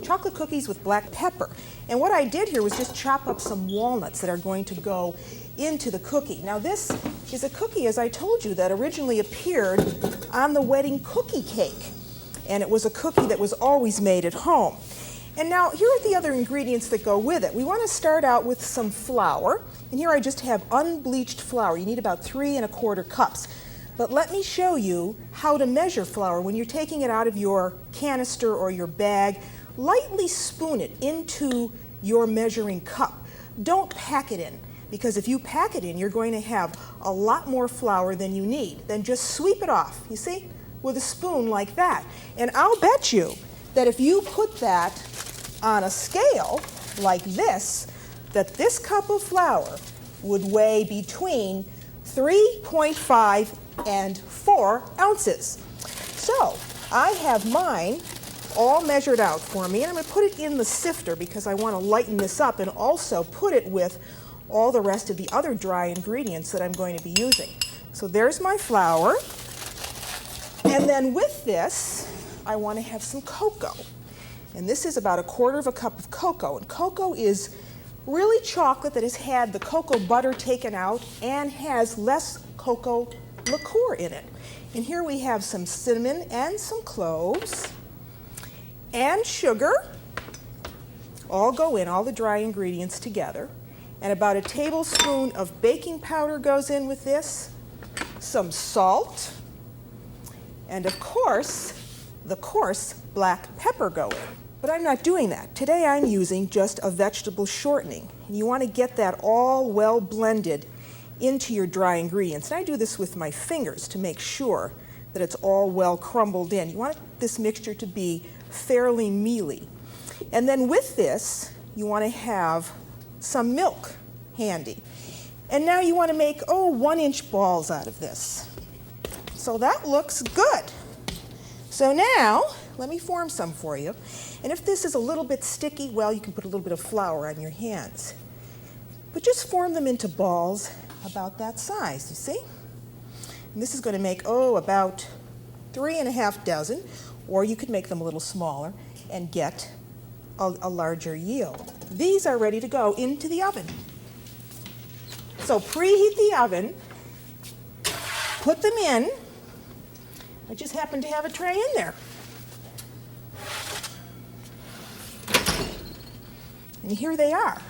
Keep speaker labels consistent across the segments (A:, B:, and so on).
A: chocolate cookies with black pepper. And what I did here was just chop up some walnuts that are going to go into the cookie. Now this is a cookie, as I told you, that originally appeared on the wedding cookie cake. And it was a cookie that was always made at home. And now here are the other ingredients that go with it. We want to start out with some flour. And here I just have unbleached flour. You need about 3 1/4 cups. But let me show you how to measure flour. When you're taking it out of your canister or your bag, lightly spoon it into your measuring cup. Don't pack it in, because if you pack it in, you're going to have a lot more flour than you need. Then just sweep it off, you see, with a spoon like that. And I'll bet you that if you put that on a scale like this, that this cup of flour would weigh between 3.5 and 4 ounces. So I have mine all measured out for me, and I'm going to put it in the sifter because I want to lighten this up and also put it with all the rest of the other dry ingredients that I'm going to be using. So there's my flour, and then with this I want to have some cocoa, and this is about 1/4 cup of cocoa. And cocoa is really chocolate that has had the cocoa butter taken out and has less cocoa liqueur in it. And here we have some cinnamon and some cloves and sugar. All go in, all the dry ingredients together. And about 1 tablespoon of baking powder goes in with this, some salt, and of course, the coarse black pepper go in. But I'm not doing that. Today I'm using just a vegetable shortening. And you want to get that all well blended into your dry ingredients. And I do this with my fingers to make sure that it's all well crumbled in. You want this mixture to be fairly mealy. And then with this, you want to have some milk handy. And now you want to make, 1-inch balls out of this. So that looks good. So now, let me form some for you. And if this is a little bit sticky, well, you can put a little bit of flour on your hands. But just form them into balls about that size, you see? And this is going to make, about 3 1/2 dozen, or you could make them a little smaller and get a larger yield. These are ready to go into the oven. So preheat the oven, put them in. I just happen to have a tray in there. And here they are.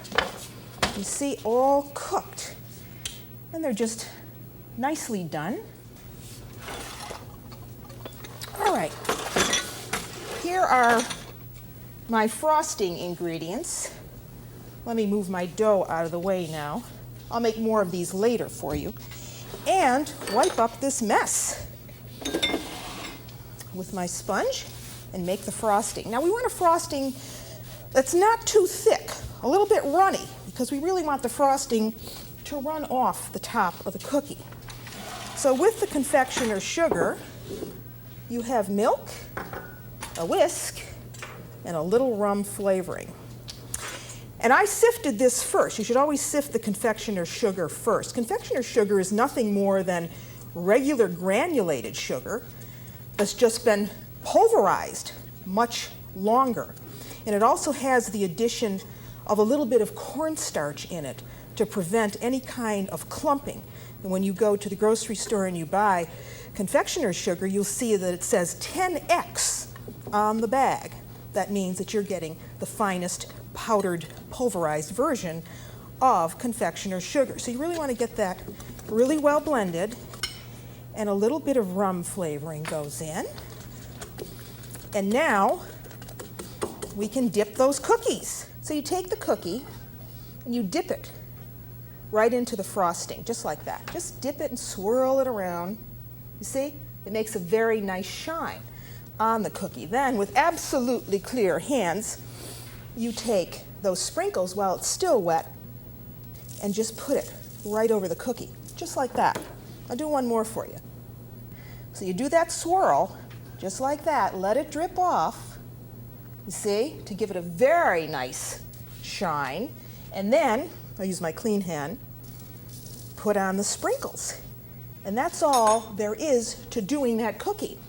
A: You see, all cooked. And they're just nicely done. All right. Here are my frosting ingredients. Let me move my dough out of the way now. I'll make more of these later for you. And wipe up this mess with my sponge and make the frosting. Now we want a frosting that's not too thick, a little bit runny, because we really want the frosting to run off the top of the cookie. So with the confectioner's sugar, you have milk, a whisk, and a little rum flavoring. And I sifted this first. You should always sift the confectioner's sugar first. Confectioner's sugar is nothing more than regular granulated sugar that's just been pulverized much longer. And it also has the addition of a little bit of cornstarch in it to prevent any kind of clumping. And when you go to the grocery store and you buy confectioner's sugar, you'll see that it says 10X on the bag. That means that you're getting the finest powdered, pulverized version of confectioner's sugar. So you really want to get that really well blended, and a little bit of rum flavoring goes in. And now we can dip those cookies. So you take the cookie and you dip it right into the frosting, just like that. Just dip it and swirl it around. You see? It makes a very nice shine on the cookie. Then, with absolutely clear hands, you take those sprinkles while it's still wet and just put it right over the cookie, just like that. I'll do one more for you. So you do that swirl, just like that. Let it drip off, you see, to give it a very nice shine. And then, I'll use my clean hand, put on the sprinkles. And that's all there is to doing that cookie.